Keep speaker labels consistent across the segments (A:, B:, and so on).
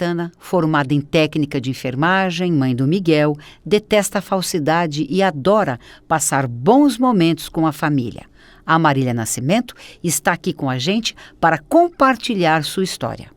A: Santana, formada em técnica de enfermagem, mãe do Miguel, detesta a falsidade e adora passar bons momentos com a família. A Marília Nascimento está aqui com a gente para compartilhar sua história.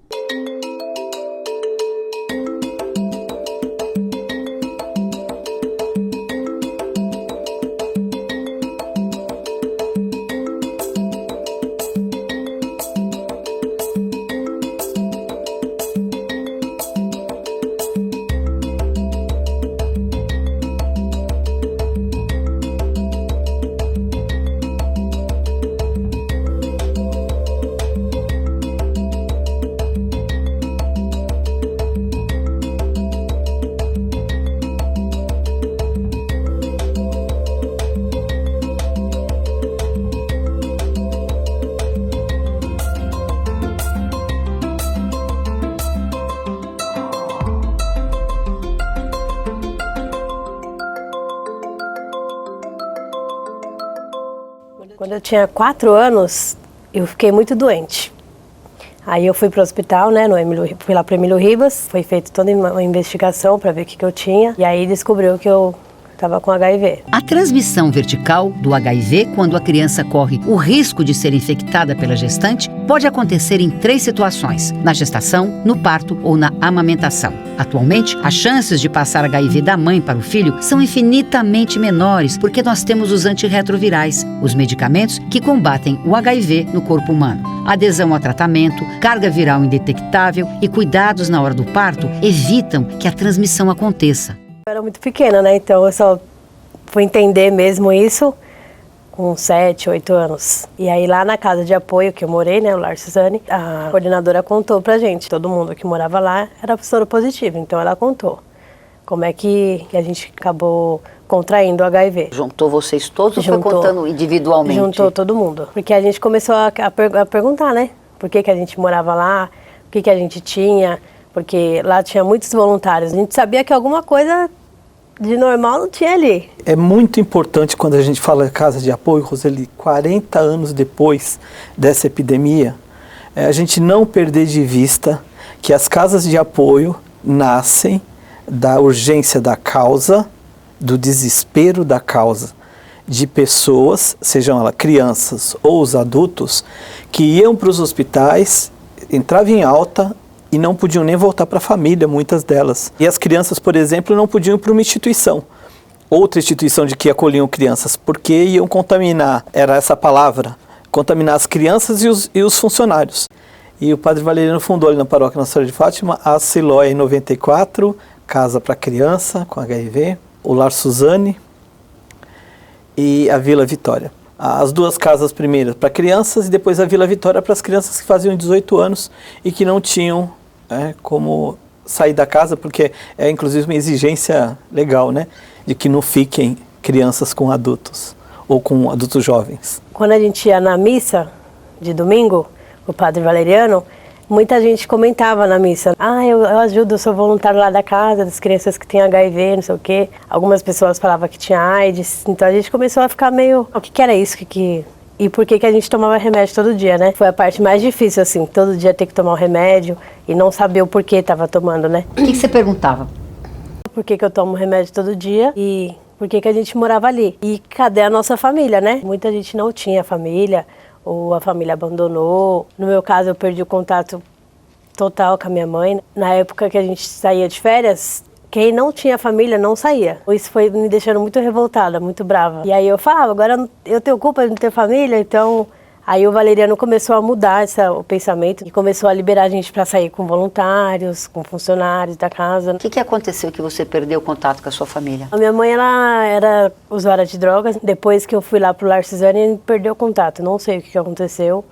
B: Quando eu tinha 4 anos, eu fiquei muito doente. Aí eu fui para o hospital, né, fui lá para o Emílio Ribas, foi feita toda uma investigação para ver o que eu tinha, e aí descobriu que eu estava com HIV.
A: A transmissão vertical do HIV, quando a criança corre o risco de ser infectada pela gestante, pode acontecer em 3 situações: na gestação, no parto ou na amamentação. Atualmente, as chances de passar HIV da mãe para o filho são infinitamente menores porque nós temos os antirretrovirais, os medicamentos que combatem o HIV no corpo humano. Adesão ao tratamento, carga viral indetectável e cuidados na hora do parto evitam que a transmissão aconteça.
B: Eu era muito pequena, né? Então eu só fui entender mesmo isso com 7, 8 anos. E aí lá na casa de apoio que eu morei, né, o Lar Suzane, a coordenadora contou pra gente. Todo mundo que morava lá era soro positivo, então ela contou como é que a gente acabou contraindo o HIV.
A: Juntou vocês todos ou foi contando individualmente?
B: Juntou todo mundo. Porque a gente começou a perguntar, né? Por que a gente morava lá, o que a gente tinha, porque lá tinha muitos voluntários. A gente sabia que alguma coisa de normal não tinha ali.
C: É muito importante quando a gente fala de casa de apoio, Roseli, 40 anos depois dessa epidemia, a gente não perder de vista que as casas de apoio nascem da urgência da causa, do desespero da causa, de pessoas, sejam elas crianças ou os adultos, que iam para os hospitais, entravam em alta e não podiam nem voltar para a família, muitas delas. E as crianças, por exemplo, não podiam ir para uma instituição, outra instituição de que acolhiam crianças, porque iam contaminar, era essa palavra, contaminar as crianças e os funcionários. E o Padre Valeriano fundou ali na paróquia Nossa Senhora de Fátima a Siloé em 94, casa para criança com HIV, o Lar Suzane e a Vila Vitória. As 2 casas primeiras para crianças e depois a Vila Vitória para as crianças que faziam 18 anos e que não tinham como sair da casa, porque é inclusive uma exigência legal, né, de que não fiquem crianças com adultos ou com adultos jovens.
B: Quando a gente ia na missa de domingo, o Padre Valeriano, muita gente comentava na missa: eu ajudo, eu sou voluntário lá da casa das crianças que têm HIV, não sei o quê. Algumas pessoas falavam que tinha AIDS, então a gente começou a ficar meio, o que era isso? E por que a gente tomava remédio todo dia, né? Foi a parte mais difícil, assim, todo dia ter que tomar o remédio e não saber o porquê estava tomando, né?
A: O que você perguntava?
B: Por que eu tomo remédio todo dia e por que a gente morava ali? E cadê a nossa família, né? Muita gente não tinha família, ou a família abandonou. No meu caso, eu perdi o contato total com a minha mãe. Na época que a gente saía de férias, quem não tinha família não saía. Isso foi me deixando muito revoltada, muito brava. E aí eu falava: agora eu tenho culpa de não ter família, então... Aí o Valeriano começou a mudar o pensamento e começou a liberar a gente para sair com voluntários, com funcionários da casa.
A: O que aconteceu que você perdeu o contato com a sua família?
B: A minha mãe, ela era usuária de drogas. Depois que eu fui lá pro Lar Suzane, ele perdeu o contato. Não sei o que aconteceu.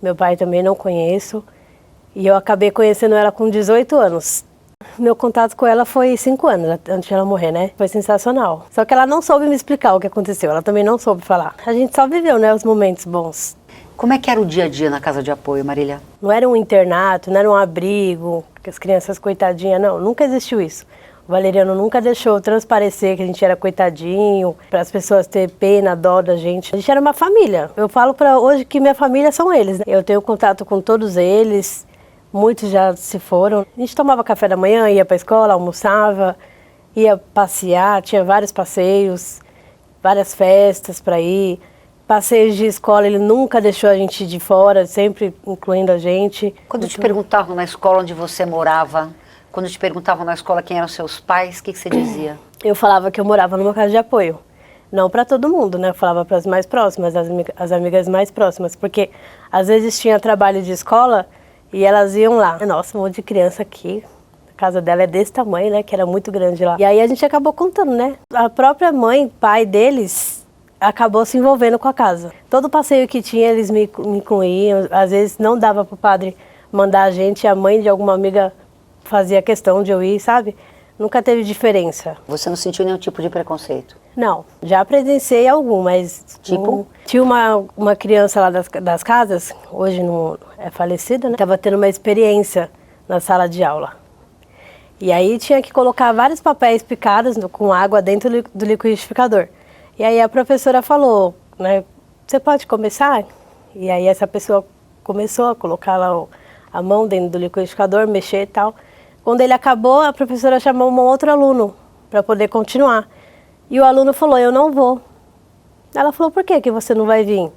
B: Meu pai também não conheço. E eu acabei conhecendo ela com 18 anos. Meu contato com ela foi 5 anos, antes de ela morrer, né? Foi sensacional. Só que ela não soube me explicar o que aconteceu. Ela também não soube falar. A gente só viveu, né, os momentos bons.
A: Como é que era o dia a dia na casa de apoio, Marília?
B: Não era um internato, não era um abrigo, que as crianças coitadinhas, não. Nunca existiu isso. O Valeriano nunca deixou transparecer que a gente era coitadinho, para as pessoas terem pena, dó da gente. A gente era uma família. Eu falo para hoje que minha família são eles, né? Eu tenho contato com todos eles. muitos já se foram. A gente tomava café da manhã, ia para a escola, almoçava, ia passear, tinha vários passeios, várias festas para ir. Passeios de escola, ele nunca deixou a gente de fora, sempre incluindo a gente.
A: Quando te perguntavam na escola onde você morava, quando te perguntavam na escola quem eram seus pais, o que você dizia?
B: Eu falava que eu morava numa casa de apoio. Não para todo mundo, né? Eu falava para as mais próximas, as amigas mais próximas. Porque às vezes tinha trabalho de escola e elas iam lá. Nossa, um monte de criança aqui. A casa dela é desse tamanho, né? Que era muito grande lá. E aí a gente acabou contando, né? A própria mãe, pai deles, acabou se envolvendo com a casa. Todo passeio que tinha, eles me incluíam. Às vezes não dava para o padre mandar a gente. A mãe de alguma amiga fazia questão de eu ir, sabe? Nunca teve diferença.
A: Você não sentiu nenhum tipo de preconceito?
B: Não, já presenciei algum, mas...
A: Tipo?
B: Tinha uma criança lá das casas, hoje não é falecida, né? Estava tendo uma experiência na sala de aula. E aí tinha que colocar vários papéis picados com água dentro do liquidificador. E aí a professora falou, né? Você pode começar? E aí essa pessoa começou a colocar lá a mão dentro do liquidificador, mexer e tal. Quando ele acabou, a professora chamou um outro aluno para poder continuar. E o aluno falou, eu não vou. Ela falou, por que você não vai vir?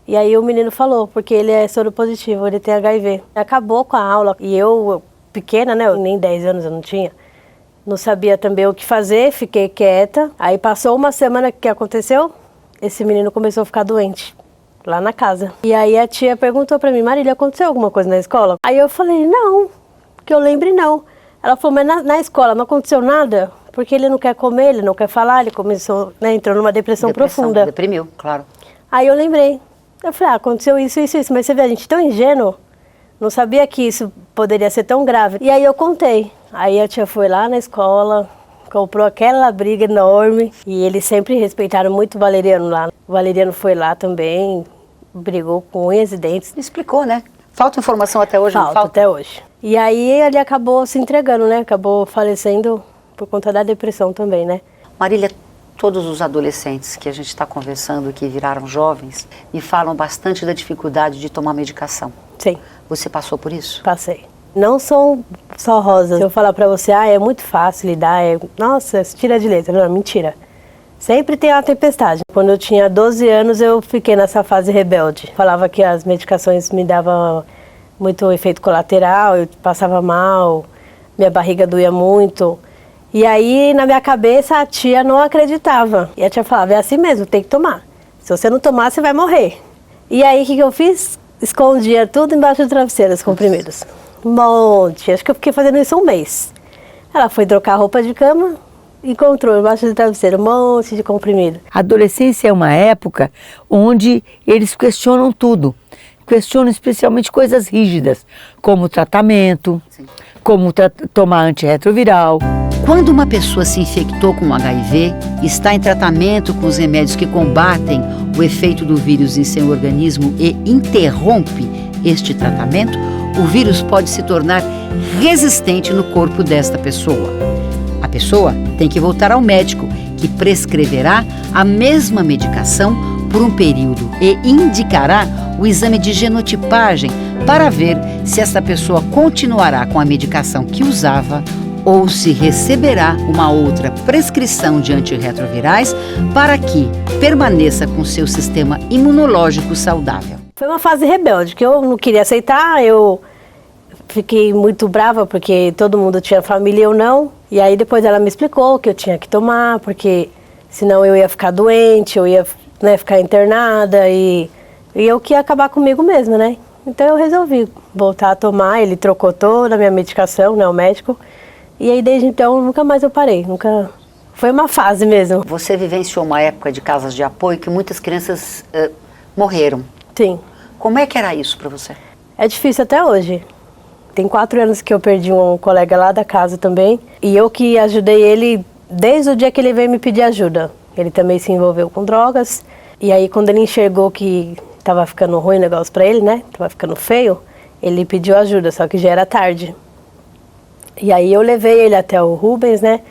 B: E aí o menino falou, porque ele é soropositivo, ele tem HIV. Acabou com a aula e eu, pequena, né, nem 10 anos eu não tinha, não sabia também o que fazer, fiquei quieta. Aí passou uma semana, o que aconteceu? Esse menino começou a ficar doente, lá na casa. E aí a tia perguntou para mim, Marília, aconteceu alguma coisa na escola? Aí eu falei, não, que eu lembre não. Ela falou, mas na escola não aconteceu nada? Porque ele não quer comer, ele não quer falar, ele começou, né, entrou numa depressão profunda.
A: Deprimiu, claro.
B: Aí eu lembrei. Eu falei, aconteceu isso, mas você vê, a gente tão ingênuo, não sabia que isso poderia ser tão grave. E aí eu contei. Aí a tia foi lá na escola, comprou aquela briga enorme, e eles sempre respeitaram muito o Valeriano lá. O Valeriano foi lá também, brigou com unhas e dentes.
A: Explicou, né? Falta informação até hoje, não falta?
B: Falta até hoje. E aí ele acabou se entregando, né? Acabou falecendo por conta da depressão também, né?
A: Marília, todos os adolescentes que a gente está conversando, que viraram jovens, me falam bastante da dificuldade de tomar medicação.
B: Sim.
A: Você passou por isso?
B: Passei. Não são só rosas. Se eu falar pra você, é muito fácil lidar, nossa, tira de letra. Não, mentira. Sempre tem uma tempestade. Quando eu tinha 12 anos, eu fiquei nessa fase rebelde. Falava que as medicações me davam muito efeito colateral, eu passava mal, minha barriga doía muito. E aí, na minha cabeça, a tia não acreditava. E a tia falava, é assim mesmo, tem que tomar. Se você não tomar, você vai morrer. E aí, o que eu fiz? Escondia tudo embaixo do travesseiro, os comprimidos. Um monte. Acho que eu fiquei fazendo isso um mês. Ela foi trocar a roupa de cama, encontrou embaixo do travesseiro um monte de comprimido.
D: A adolescência é uma época onde eles questionam tudo. Questionam especialmente coisas rígidas, como tratamento, como tomar antirretroviral.
A: Quando uma pessoa se infectou com HIV, está em tratamento com os remédios que combatem o efeito do vírus em seu organismo e interrompe este tratamento, o vírus pode se tornar resistente no corpo desta pessoa. A pessoa tem que voltar ao médico, que prescreverá a mesma medicação por um período e indicará o exame de genotipagem para ver se essa pessoa continuará com a medicação que usava ou se receberá uma outra prescrição de antirretrovirais para que permaneça com seu sistema imunológico saudável.
B: Foi uma fase rebelde, que eu não queria aceitar, eu fiquei muito brava porque todo mundo tinha família e eu não. E aí depois ela me explicou que eu tinha que tomar, porque senão eu ia ficar doente, eu ia, né, ficar internada e eu que ia acabar comigo mesma, né? Então eu resolvi voltar a tomar, ele trocou toda a minha medicação, né, o médico. E aí desde então nunca mais eu parei, nunca... Foi uma fase mesmo.
A: Você vivenciou uma época de casas de apoio que muitas crianças morreram.
B: Sim.
A: Como é que era isso para você?
B: É difícil até hoje. Tem 4 anos que eu perdi um colega lá da casa também. E eu que ajudei ele desde o dia que ele veio me pedir ajuda. Ele também se envolveu com drogas. E aí quando ele enxergou que tava ficando ruim o negócio pra ele, né? Tava ficando feio, ele pediu ajuda, só que já era tarde. E aí eu levei ele até o Rubens, né?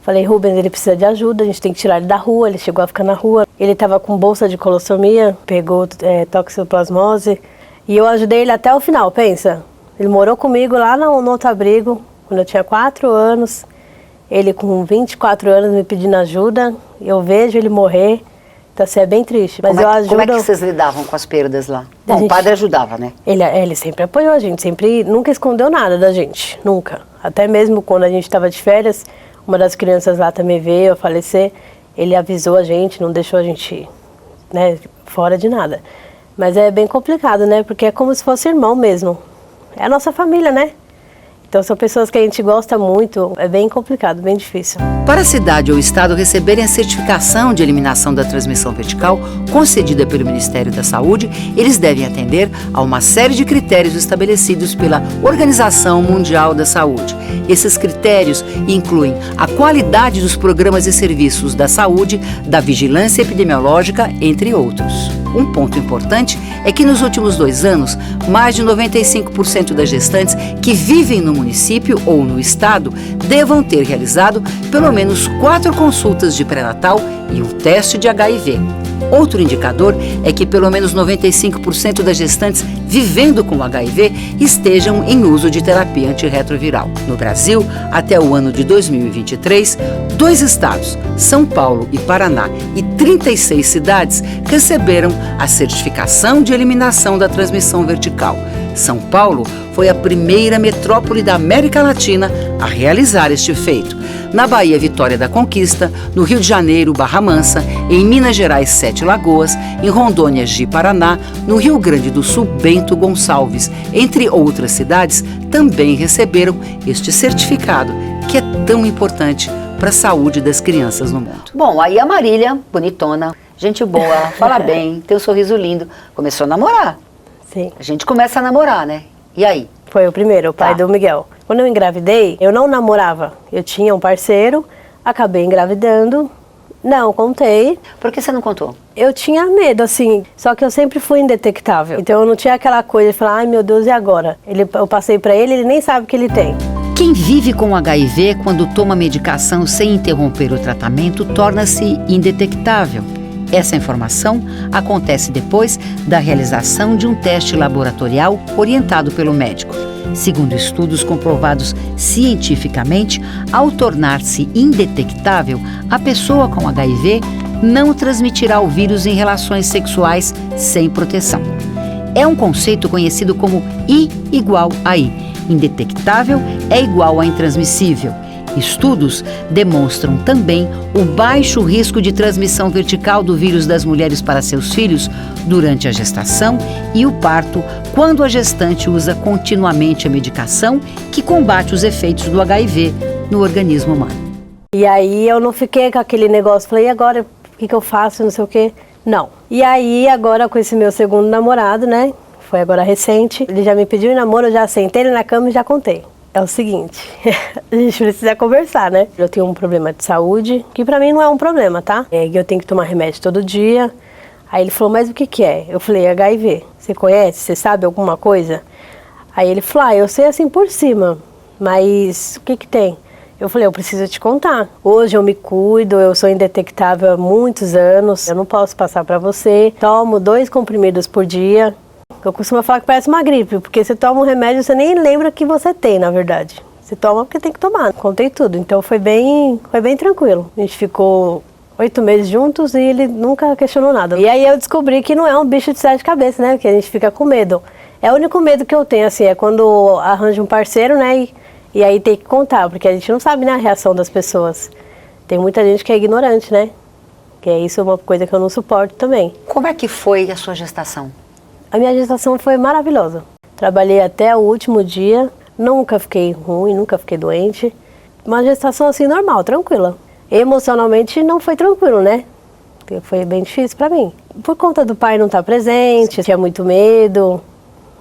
B: Falei, Rubens, ele precisa de ajuda, a gente tem que tirar ele da rua. Ele chegou a ficar na rua. Ele tava com bolsa de colossomia, pegou toxoplasmose. E eu ajudei ele até o final, pensa. Ele morou comigo lá no outro abrigo, quando eu tinha 4 anos. Ele com 24 anos me pedindo ajuda. Eu vejo ele morrer. Então, assim, é bem triste. Mas
A: Como é que vocês lidavam com as perdas lá? Bom,
B: gente,
A: o padre ajudava, né?
B: Ele sempre apoiou a gente, nunca escondeu nada da gente, nunca. Até mesmo quando a gente estava de férias, uma das crianças lá também veio a falecer, ele avisou a gente, não deixou a gente, né, fora de nada. Mas é bem complicado, né? Porque é como se fosse irmão mesmo. É a nossa família, né? Então são pessoas que a gente gosta muito, é bem complicado, bem difícil.
A: Para a cidade ou o estado receberem a certificação de eliminação da transmissão vertical concedida pelo Ministério da Saúde, eles devem atender a uma série de critérios estabelecidos pela Organização Mundial da Saúde. Esses critérios incluem a qualidade dos programas e serviços da saúde, da vigilância epidemiológica, entre outros. Um ponto importante é que nos últimos 2 anos, mais de 95% das gestantes que vivem no município ou no estado devam ter realizado pelo menos 4 consultas de pré-natal e um teste de HIV. Outro indicador é que pelo menos 95% das gestantes vivendo com HIV estejam em uso de terapia antirretroviral. No Brasil, até o ano de 2023, 2 estados, São Paulo e Paraná, e 36 cidades receberam a certificação de eliminação da transmissão vertical. São Paulo foi a primeira metrópole da América Latina a realizar este feito. Na Bahia, Vitória da Conquista, no Rio de Janeiro, Barra Mansa, em Minas Gerais, 7 Lagoas, em Rondônia, Ji-Paraná, no Rio Grande do Sul, Bento Gonçalves, entre outras cidades, também receberam este certificado, que é tão importante para a saúde das crianças no mundo. Bom, aí a Marília, bonitona, gente boa, fala bem, tem um sorriso lindo, começou a namorar.
B: Sim.
A: A gente começa a namorar, né? E aí?
B: Foi o primeiro, o pai do Miguel. Quando eu engravidei, eu não namorava. Eu tinha um parceiro, acabei engravidando. Não, contei.
A: Por que você não contou?
B: Eu tinha medo, assim, só que eu sempre fui indetectável. Então eu não tinha aquela coisa de falar, ai meu Deus, e agora? Eu passei pra ele, ele nem sabe que ele tem.
A: Quem vive com HIV quando toma medicação sem interromper o tratamento torna-se indetectável. Essa informação acontece depois da realização de um teste laboratorial orientado pelo médico. Segundo estudos comprovados cientificamente, ao tornar-se indetectável, a pessoa com HIV não transmitirá o vírus em relações sexuais sem proteção. É um conceito conhecido como I igual a I. Indetectável é igual a intransmissível. Estudos demonstram também o baixo risco de transmissão vertical do vírus das mulheres para seus filhos durante a gestação e o parto, quando a gestante usa continuamente a medicação que combate os efeitos do HIV no organismo humano.
B: E aí eu não fiquei com aquele negócio, falei, e agora o que eu faço, não sei o quê? Não. E aí agora com esse meu segundo namorado, né, foi agora recente, ele já me pediu em namoro, eu já sentei ele na cama e já contei. É o seguinte, a gente precisa conversar, né? Eu tenho um problema de saúde, que pra mim não é um problema, tá? Eu tenho que tomar remédio todo dia. Aí ele falou, mas o que que é? Eu falei, HIV. Você conhece? Você sabe alguma coisa? Aí ele falou, eu sei assim por cima, mas o que que tem? Eu falei, eu preciso te contar. Hoje eu me cuido, eu sou indetectável há muitos anos, eu não posso passar pra você. Tomo 2 comprimidos por dia. Eu costumo falar que parece uma gripe, porque você toma um remédio e você nem lembra que você tem, na verdade. Você toma porque tem que tomar. Contei tudo, então foi bem tranquilo. A gente ficou 8 meses juntos e ele nunca questionou nada. E aí eu descobri que não é um bicho de 7 cabeças, né? Que a gente fica com medo. É o único medo que eu tenho, assim, é quando arranjo um parceiro, né? E aí tem que contar, porque a gente não sabe, né, a reação das pessoas. Tem muita gente que é ignorante, né? Que é isso uma coisa que eu não suporto também.
A: Como é que foi a sua gestação?
B: A minha gestação foi maravilhosa. Trabalhei até o último dia, nunca fiquei ruim, nunca fiquei doente. Uma gestação assim normal, tranquila. Emocionalmente não foi tranquilo, né? Foi bem difícil pra mim. Por conta do pai não estar presente, tinha muito medo,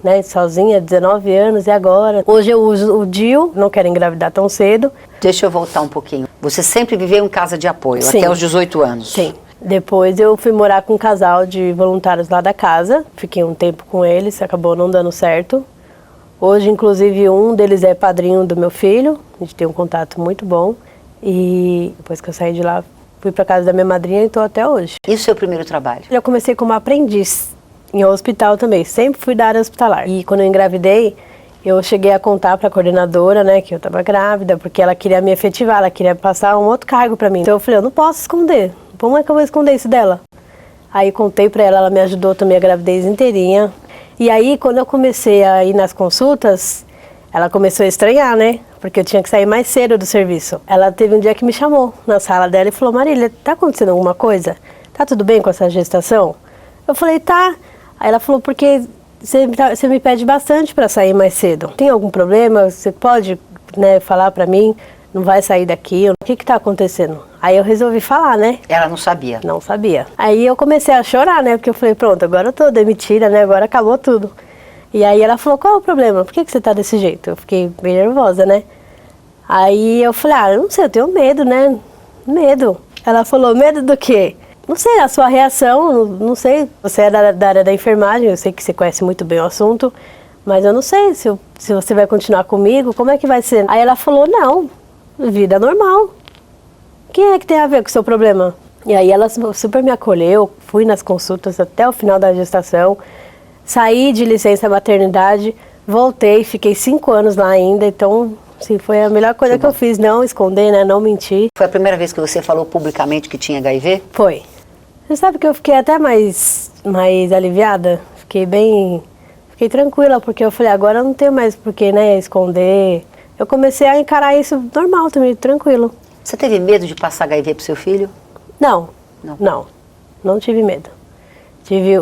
B: né? Sozinha, 19 anos, e agora? Hoje eu uso o DIU, não quero engravidar tão cedo.
A: Deixa eu voltar um pouquinho. Você sempre viveu em casa de apoio,
B: Sim.
A: Até os 18 anos?
B: Sim. Depois eu fui morar com um casal de voluntários lá da casa. Fiquei um tempo com eles, acabou não dando certo. Hoje, inclusive, um deles é padrinho do meu filho. A gente tem um contato muito bom. E depois que eu saí de lá, fui para casa da minha madrinha e estou até hoje.
A: E o seu primeiro trabalho?
B: Eu comecei como aprendiz em hospital também. Sempre fui da área hospitalar. E quando eu engravidei, Eu cheguei a contar para a coordenadora, né, que eu estava grávida, porque ela queria me efetivar, ela queria passar um outro cargo para mim. Então eu falei, eu não posso esconder. Como é que eu vou esconder isso dela? Aí contei para ela, ela me ajudou também a gravidez inteirinha. E aí, quando eu comecei a ir nas consultas, ela começou a estranhar, né? Porque eu tinha que sair mais cedo do serviço. Ela teve um dia que me chamou na sala dela e falou, Marília, tá acontecendo alguma coisa? Tá tudo bem com essa gestação? Eu falei, tá. Aí ela falou, porque você me pede bastante para sair mais cedo. Tem algum problema? Você pode, né, falar para mim? Não vai sair daqui? O que está acontecendo? Aí eu resolvi falar, né?
A: Ela não sabia?
B: Não sabia. Aí eu comecei a chorar, né? Porque eu falei, pronto, agora eu tô demitida, né? Agora acabou tudo. E aí ela falou, qual é o problema? Por que você tá desse jeito? Eu fiquei bem nervosa, né? Aí eu falei, eu não sei, eu tenho medo, né? Medo. Ela falou, medo do quê? Não sei, a sua reação, não sei. Você é da área da enfermagem, eu sei que você conhece muito bem o assunto, mas eu não sei se você vai continuar comigo, como é que vai ser? Aí ela falou, não, vida normal. Quem é que tem a ver com o seu problema? E aí ela super me acolheu, fui nas consultas até o final da gestação, saí de licença maternidade, voltei, fiquei 5 anos lá ainda, então... Sim, foi a melhor coisa que eu fiz, não esconder, né, não mentir.
A: Foi a primeira vez que você falou publicamente que tinha HIV?
B: Foi. Você sabe que eu fiquei até mais aliviada, fiquei tranquila, porque eu falei, agora eu não tenho mais por que, né, esconder. Eu comecei a encarar isso normal também, tranquilo.
A: Você teve medo de passar HIV pro seu filho?
B: Não tive medo.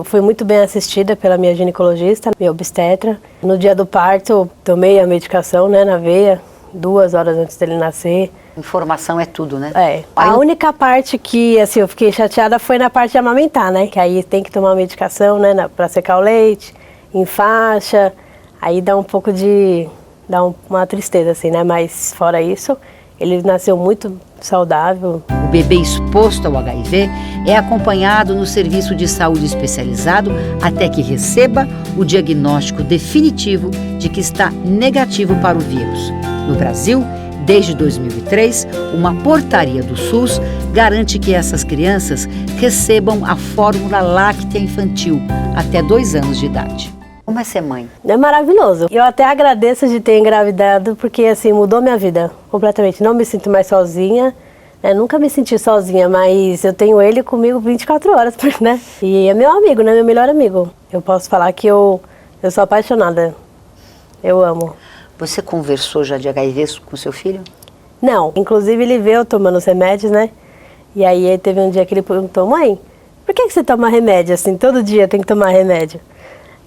B: Fui muito bem assistida pela minha ginecologista, minha obstetra. No dia do parto, tomei a medicação, né, na veia, 2 horas antes dele nascer.
A: Informação é tudo, né?
B: É. A única parte que, assim, eu fiquei chateada foi na parte de amamentar, né? Que aí tem que tomar a medicação, né, pra secar o leite, em faixa. Aí dá um pouco de... uma tristeza, assim, né? Mas fora isso, ele nasceu muito saudável.
A: O bebê exposto ao HIV é acompanhado no serviço de saúde especializado até que receba o diagnóstico definitivo de que está negativo para o vírus. No Brasil, desde 2003, uma portaria do SUS garante que essas crianças recebam a fórmula láctea infantil até 2 anos de idade. Como é ser mãe?
B: É maravilhoso. Eu até agradeço de ter engravidado, porque assim, mudou minha vida completamente. Não me sinto mais sozinha, né? Nunca me senti sozinha, mas eu tenho ele comigo 24 horas, né? E é meu amigo, né? Meu melhor amigo. Eu posso falar que eu sou apaixonada. Eu amo.
A: Você conversou já de HIV com seu filho?
B: Não. Inclusive ele veio tomando os remédios, né? E aí teve um dia que ele perguntou, mãe, por que você toma remédio assim? Todo dia tem que tomar remédio.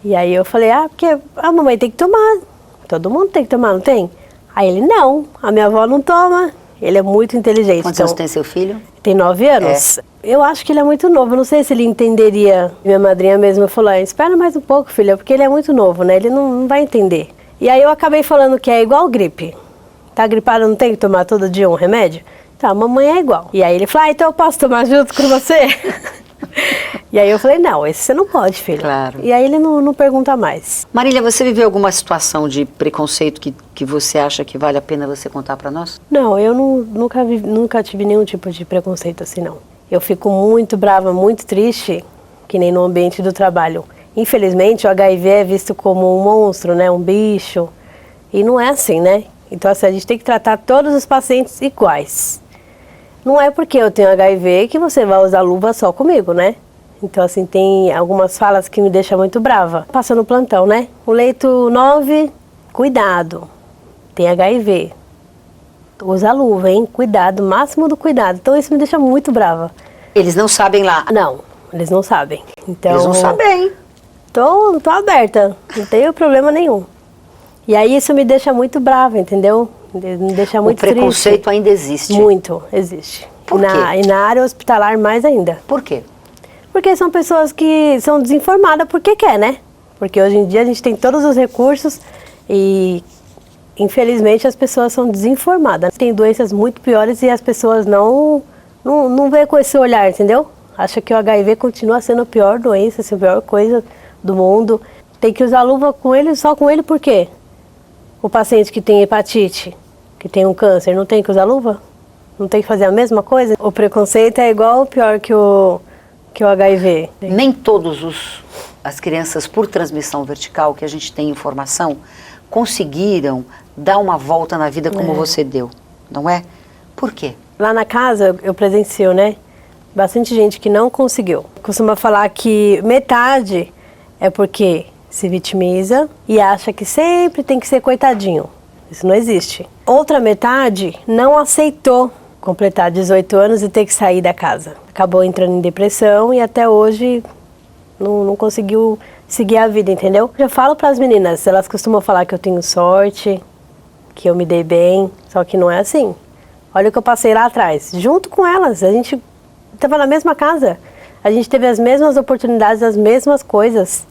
B: E aí eu falei, porque a mamãe tem que tomar, todo mundo tem que tomar, não tem? Aí ele, não, a minha avó não toma, ele é muito inteligente.
A: Quantos anos tem seu filho?
B: Tem 9 anos. Eu acho que ele é muito novo, eu não sei se ele entenderia. Minha madrinha mesmo falou, espera mais um pouco, filha, porque ele é muito novo, né, ele não vai entender. E aí eu acabei falando que é igual gripe, tá gripado, não tem que tomar todo dia um remédio? Tá, a mamãe é igual. E aí ele falou, então eu posso tomar junto com você? E aí eu falei, não, esse você não pode, filho.
A: Claro.
B: E aí ele não pergunta mais.
A: Marília, você viveu alguma situação de preconceito que você acha que vale a pena você contar pra nós?
B: Não, eu nunca tive nenhum tipo de preconceito assim, não. Eu fico muito brava, muito triste, que nem no ambiente do trabalho. Infelizmente, o HIV é visto como um monstro, né, um bicho. E não é assim, né? Então, assim, a gente tem que tratar todos os pacientes iguais. Não é porque eu tenho HIV que você vai usar luva só comigo, né? Então, assim, tem algumas falas que me deixam muito brava. Passa no plantão, né? O leito 9, cuidado, tem HIV. Usa luva, hein? Cuidado, máximo do cuidado. Então, isso me deixa muito brava.
A: Eles não sabem lá?
B: Não, eles não sabem. Então,
A: eles não sabem.
B: Tô aberta, não tenho problema nenhum. E aí, isso me deixa muito brava, entendeu? Me deixa muito triste.
A: O preconceito ainda existe?
B: Muito, existe.
A: Por quê?
B: E na área hospitalar mais ainda.
A: Por quê?
B: Porque são pessoas que são desinformadas porque quer, né? Porque hoje em dia a gente tem todos os recursos e, infelizmente, as pessoas são desinformadas. Tem doenças muito piores e as pessoas não veem com esse olhar, entendeu? Acha que o HIV continua sendo a pior doença, a pior coisa do mundo. Tem que usar luva com ele, só com ele por quê? O paciente que tem hepatite, que tem um câncer, não tem que usar luva? Não tem que fazer a mesma coisa? O preconceito é igual ou pior que o HIV?
A: Nem todos as crianças por transmissão vertical, que a gente tem informação, conseguiram dar uma volta na vida como você deu, não é? Por quê?
B: Lá na casa eu presencio, né? Bastante gente que não conseguiu. Costuma falar que metade é porque se vitimiza e acha que sempre tem que ser coitadinho. Isso não existe. Outra metade não aceitou completar 18 anos e ter que sair da casa. Acabou entrando em depressão e até hoje não conseguiu seguir a vida, entendeu? Eu falo para as meninas, elas costumam falar que eu tenho sorte, que eu me dei bem, só que não é assim. Olha o que eu passei lá atrás. Junto com elas, a gente estava na mesma casa. A gente teve as mesmas oportunidades, as mesmas coisas.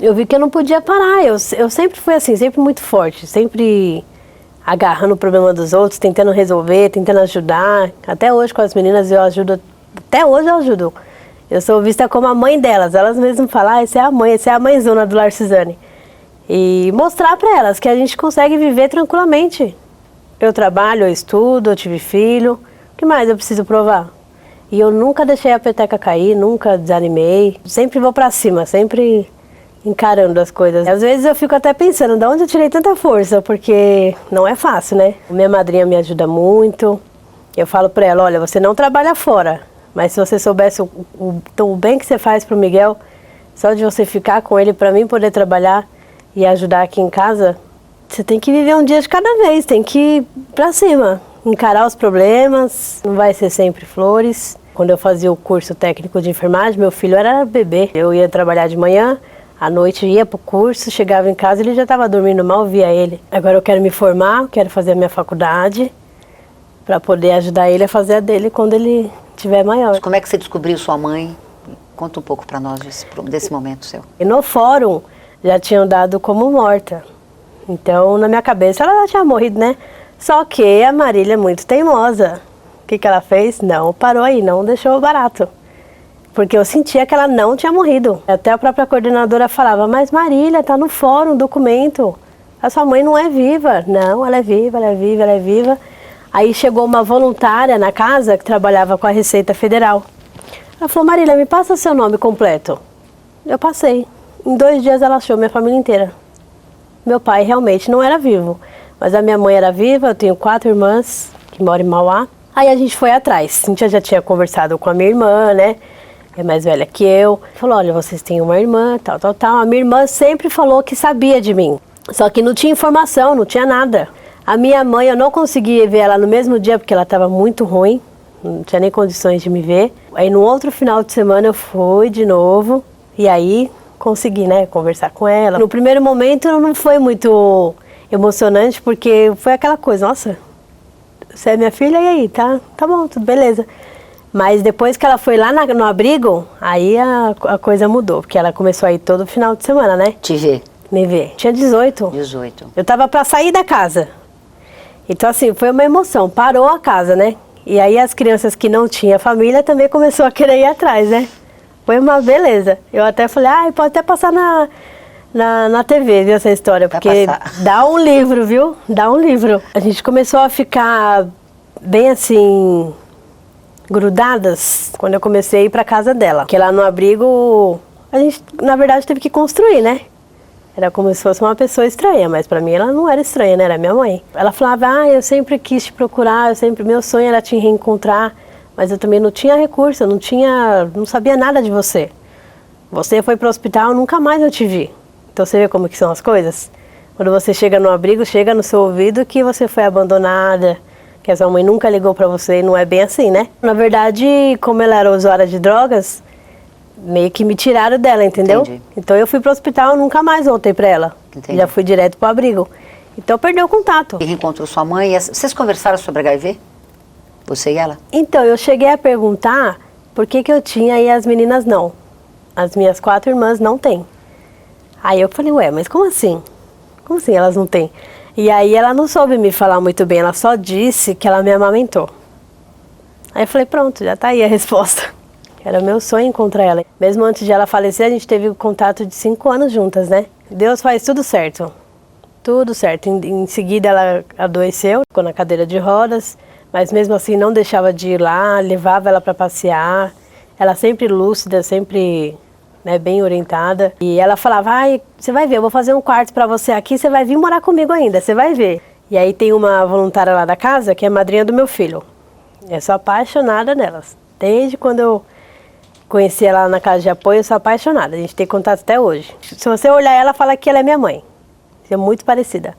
B: Eu vi que eu não podia parar. Eu sempre fui assim, sempre muito forte, sempre agarrando o problema dos outros, tentando resolver, tentando ajudar. Até hoje com as meninas eu ajudo, até hoje eu ajudo. Eu sou vista como a mãe delas. Elas mesmas falam, essa é a mãezona do Lar Suzane. E mostrar para elas que a gente consegue viver tranquilamente. Eu trabalho, eu estudo, eu tive filho. O que mais eu preciso provar? E eu nunca deixei a peteca cair, nunca desanimei. Sempre vou para cima, sempre encarando as coisas. Às vezes eu fico até pensando, de onde eu tirei tanta força? Porque não é fácil, né? Minha madrinha me ajuda muito. Eu falo para ela, olha, você não trabalha fora. Mas se você soubesse o bem que você faz pro Miguel, só de você ficar com ele, para mim poder trabalhar e ajudar aqui em casa, você tem que viver um dia de cada vez, tem que ir pra cima, encarar os problemas, não vai ser sempre flores. Quando eu fazia o curso técnico de enfermagem, meu filho era bebê. Eu ia trabalhar de manhã, à noite ia pro curso, chegava em casa e ele já estava dormindo mal, via ele. Agora eu quero me formar, quero fazer a minha faculdade, para poder ajudar ele a fazer a dele quando ele tiver maior.
A: Como é que você descobriu sua mãe? Conta um pouco para nós desse momento seu.
B: E no fórum já tinham dado como morta. Então, na minha cabeça, ela já tinha morrido, né? Só que a Marília é muito teimosa. O que ela fez? Não parou aí, não deixou barato. Porque eu sentia que ela não tinha morrido. Até a própria coordenadora falava, mas Marília, tá no fórum, documento. A sua mãe não é viva. Não, ela é viva, ela é viva, ela é viva. Aí chegou uma voluntária na casa que trabalhava com a Receita Federal. Ela falou, Marília, me passa seu nome completo. Eu passei. Em 2 dias ela achou minha família inteira. Meu pai realmente não era vivo, mas a minha mãe era viva, eu tenho 4 irmãs que moram em Mauá. Aí a gente foi atrás. Cíntia já tinha conversado com a minha irmã, né? É mais velha que eu. Falou, olha, vocês têm uma irmã, tal, tal, tal. A minha irmã sempre falou que sabia de mim. Só que não tinha informação, não tinha nada. A minha mãe, eu não conseguia ver ela no mesmo dia porque ela estava muito ruim. Não tinha nem condições de me ver. Aí no outro final de semana eu fui de novo. E aí consegui, né, conversar com ela. No primeiro momento não foi muito emocionante porque foi aquela coisa, nossa, você é minha filha e aí, tá bom, tudo beleza. Mas depois que ela foi lá no abrigo, aí a coisa mudou. Porque ela começou a ir todo final de semana, né?
A: Te ver.
B: Me ver. Tinha 18.
A: 18.
B: Eu tava pra sair da casa. Então assim, foi uma emoção. Parou a casa, né? E aí as crianças que não tinham família também começou a querer ir atrás, né? Foi uma beleza. Eu até falei, pode até passar na TV, viu, essa história. Porque dá um livro, viu? Dá um livro. A gente começou a ficar bem assim, grudadas, quando eu comecei a ir pra casa dela. Porque lá no abrigo, a gente, na verdade, teve que construir, né? Era como se fosse uma pessoa estranha, mas pra mim ela não era estranha, né? Era minha mãe. Ela falava, eu sempre quis te procurar, meu sonho era te reencontrar, mas eu também não tinha recurso, eu não sabia nada de você. Você foi pro hospital, nunca mais eu te vi. Então você vê como que são as coisas? Quando você chega no abrigo, chega no seu ouvido que você foi abandonada, que a sua mãe nunca ligou pra você, e não é bem assim, né? Na verdade, como ela era usuária de drogas, meio que me tiraram dela, entendeu?
A: Entendi.
B: Então eu fui pro hospital, nunca mais voltei pra ela.
A: Entendi.
B: Já fui direto pro abrigo. Então perdeu o contato.
A: E reencontrou sua mãe. Vocês conversaram sobre HIV? Você e ela?
B: Então, eu cheguei a perguntar por que eu tinha e as meninas não. As minhas 4 irmãs não têm. Aí eu falei, ué, mas como assim? Como assim elas não têm? E aí ela não soube me falar muito bem, ela só disse que ela me amamentou. Aí eu falei, pronto, já tá aí a resposta. Era meu sonho encontrar ela. Mesmo antes de ela falecer, a gente teve contato de 5 anos juntas, né? Deus faz tudo certo. Tudo certo. Em seguida ela adoeceu, ficou na cadeira de rodas, mas mesmo assim não deixava de ir lá, levava ela para passear. Ela sempre lúcida, sempre né, bem orientada. E ela falava, ai, você vai ver, eu vou fazer um quarto para você aqui, você vai vir morar comigo ainda, você vai ver. E aí tem uma voluntária lá da casa, que é a madrinha do meu filho. Eu sou apaixonada nelas. Desde quando eu conheci ela na casa de apoio, eu sou apaixonada. A gente tem contato até hoje. Se você olhar ela, fala que ela é minha mãe. É muito parecida.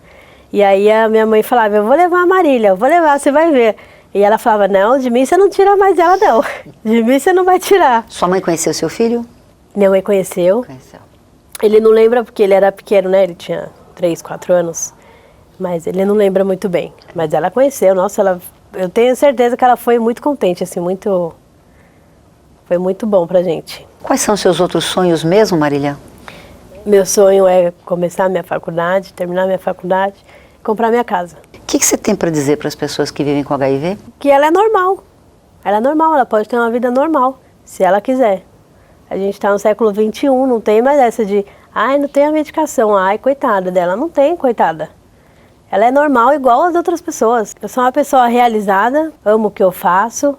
B: E aí a minha mãe falava, eu vou levar a Marília, eu vou levar, você vai ver. E ela falava, não, de mim você não tira mais ela, não. De mim você não vai tirar.
A: Sua mãe conheceu seu filho?
B: Minha mãe conheceu.
A: Conheceu.
B: Ele não lembra porque ele era pequeno, né? Ele tinha 3, 4 anos. Mas ele não lembra muito bem. Mas ela conheceu, nossa, eu tenho certeza que ela foi muito contente, assim, foi muito bom pra gente.
A: Quais são seus outros sonhos mesmo, Marília?
B: Meu sonho é começar minha faculdade, terminar minha faculdade, comprar minha casa.
A: O que você tem para dizer para as pessoas que vivem com HIV?
B: Que ela é normal. Ela é normal, ela pode ter uma vida normal, se ela quiser. A gente está no século XXI, não tem mais essa de, ai, não tem a medicação, ai, coitada dela. Não tem, coitada. Ela é normal igual as outras pessoas. Eu sou uma pessoa realizada, amo o que eu faço,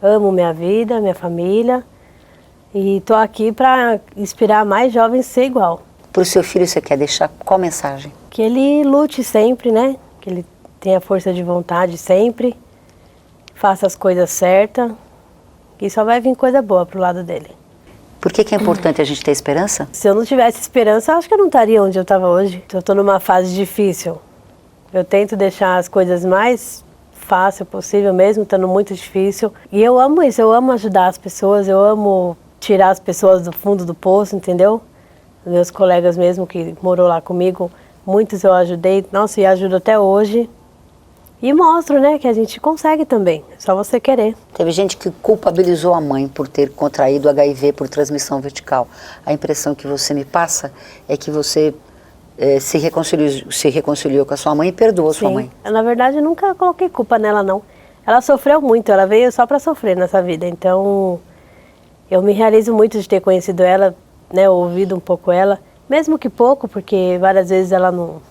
B: amo minha vida, minha família. E tô aqui para inspirar mais jovens a ser igual.
A: Para o seu filho, você quer deixar qual mensagem?
B: Que ele lute sempre, né? Que ele tenha força de vontade sempre, faça as coisas certas, e só vai vir coisa boa pro lado dele.
A: Por que é importante a gente ter esperança?
B: Se eu não tivesse esperança, eu acho que eu não estaria onde eu estava hoje. Eu tô numa fase difícil. Eu tento deixar as coisas mais fácil possível, mesmo estando muito difícil. E eu amo isso, eu amo ajudar as pessoas, eu amo tirar as pessoas do fundo do poço, entendeu? Meus colegas mesmo que morou lá comigo, muitos eu ajudei, nossa, e ajudo até hoje. E mostro, né, que a gente consegue também, é só você querer.
A: Teve gente que culpabilizou a mãe por ter contraído HIV por transmissão vertical. A impressão que você me passa é que você se reconciliou com a sua mãe e perdoou a sua mãe.
B: Na verdade, eu nunca coloquei culpa nela, não. Ela sofreu muito, ela veio só para sofrer nessa vida. Então, eu me realizo muito de ter conhecido ela, né, ouvido um pouco ela. Mesmo que pouco, porque várias vezes ela não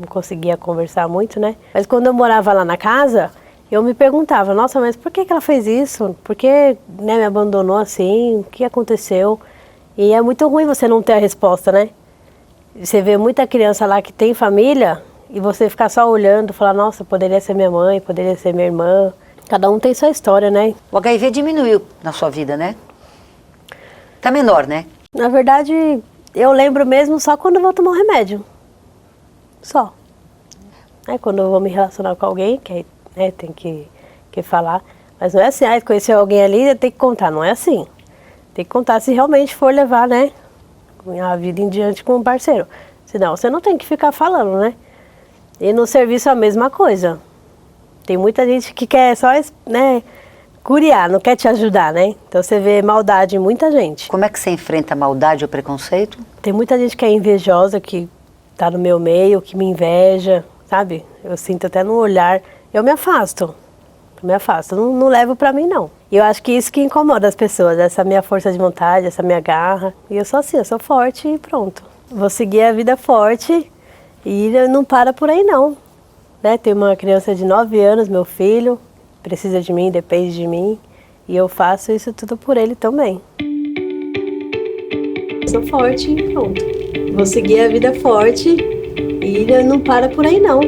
B: conseguia conversar muito, né? Mas quando eu morava lá na casa, eu me perguntava, nossa, mas por que ela fez isso? Por que, né, me abandonou assim? O que aconteceu? E é muito ruim você não ter a resposta, né? Você vê muita criança lá que tem família e você ficar só olhando e falar, nossa, poderia ser minha mãe, poderia ser minha irmã. Cada um tem sua história, né?
A: O HIV diminuiu na sua vida, né? Tá menor, né?
B: Na verdade, eu lembro mesmo só quando eu vou tomar um remédio. Só. Quando eu vou me relacionar com alguém, que aí, né, tem que falar. Mas não é assim, conheceu alguém ali, tem que contar. Não é assim. Tem que contar se realmente for levar, né, a vida em diante com um parceiro. Senão você não tem que ficar falando, né? E no serviço a mesma coisa. Tem muita gente que quer só, né, curiar, não quer te ajudar, né? Então você vê maldade em muita gente.
A: Como é que você enfrenta a maldade ou preconceito? Tem
B: muita gente que é invejosa, que tá no meu meio, que me inveja, sabe? Eu sinto até no olhar. Eu me afasto. Não levo pra mim, não. E eu acho que isso que incomoda as pessoas, essa minha força de vontade, essa minha garra. E eu sou assim, eu sou forte e pronto. Vou seguir a vida forte e não para por aí, não. Né? Tem uma criança de 9 anos, meu filho, precisa de mim, depende de mim. E eu faço isso tudo por ele também. Sou forte e pronto. Vou seguir a vida forte e não para por aí, não.